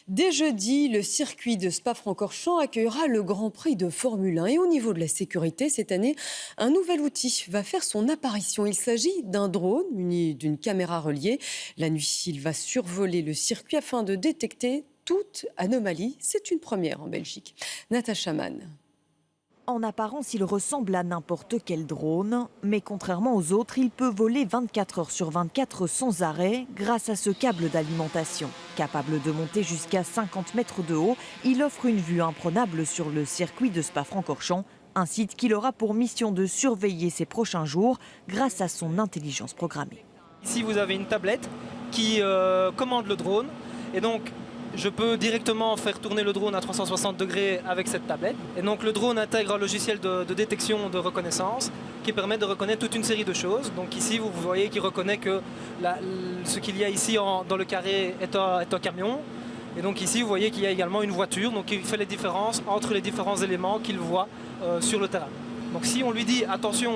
Dès jeudi, le circuit de Spa-Francorchamps accueillera le Grand Prix de Formule 1. Et au niveau de la sécurité, cette année, un nouvel outil va faire son apparition. Il s'agit d'un drone muni d'une caméra reliée. La nuit, il va survoler le circuit afin de détecter toute anomalie. C'est une première en Belgique. Natacha Mann. En apparence, il ressemble à n'importe quel drone, mais contrairement aux autres, il peut voler 24 heures sur 24 sans arrêt grâce à ce câble d'alimentation. Capable de monter jusqu'à 50 mètres de haut, il offre une vue imprenable sur le circuit de Spa-Francorchamps, un site qu'il aura pour mission de surveiller ces prochains jours grâce à son intelligence programmée. Ici, vous avez une tablette qui commande le drone et donc je peux directement faire tourner le drone à 360 degrés avec cette tablette. Et donc le drone intègre un logiciel de détection de reconnaissance qui permet de reconnaître toute une série de choses. Donc ici, vous voyez qu'il reconnaît que ce qu'il y a ici dans le carré est un camion. Et donc ici, vous voyez qu'il y a également une voiture, donc il fait les différences entre les différents éléments qu'il voit sur le terrain. Donc si on lui dit « attention,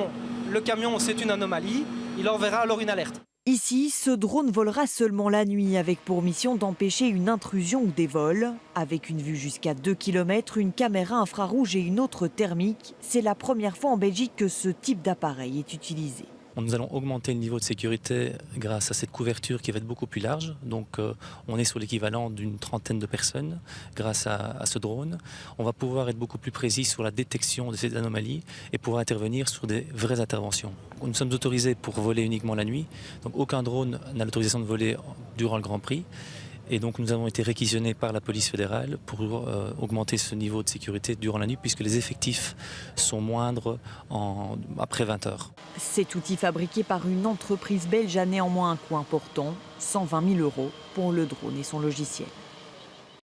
le camion c'est une anomalie », il enverra alors une alerte. Ici, ce drone volera seulement la nuit avec pour mission d'empêcher une intrusion ou des vols. Avec une vue jusqu'à 2 km, une caméra infrarouge et une autre thermique, c'est la première fois en Belgique que ce type d'appareil est utilisé. Nous allons augmenter le niveau de sécurité grâce à cette couverture qui va être beaucoup plus large. Donc on est sur l'équivalent d'une trentaine de personnes grâce à ce drone. On va pouvoir être beaucoup plus précis sur la détection de ces anomalies et pouvoir intervenir sur des vraies interventions. Nous sommes autorisés pour voler uniquement la nuit. Donc aucun drone n'a l'autorisation de voler durant le Grand Prix. Et donc nous avons été réquisitionnés par la police fédérale pour augmenter ce niveau de sécurité durant la nuit puisque les effectifs sont moindres après 20 heures. Cet outil fabriqué par une entreprise belge a néanmoins un coût important, 120 000 € pour le drone et son logiciel.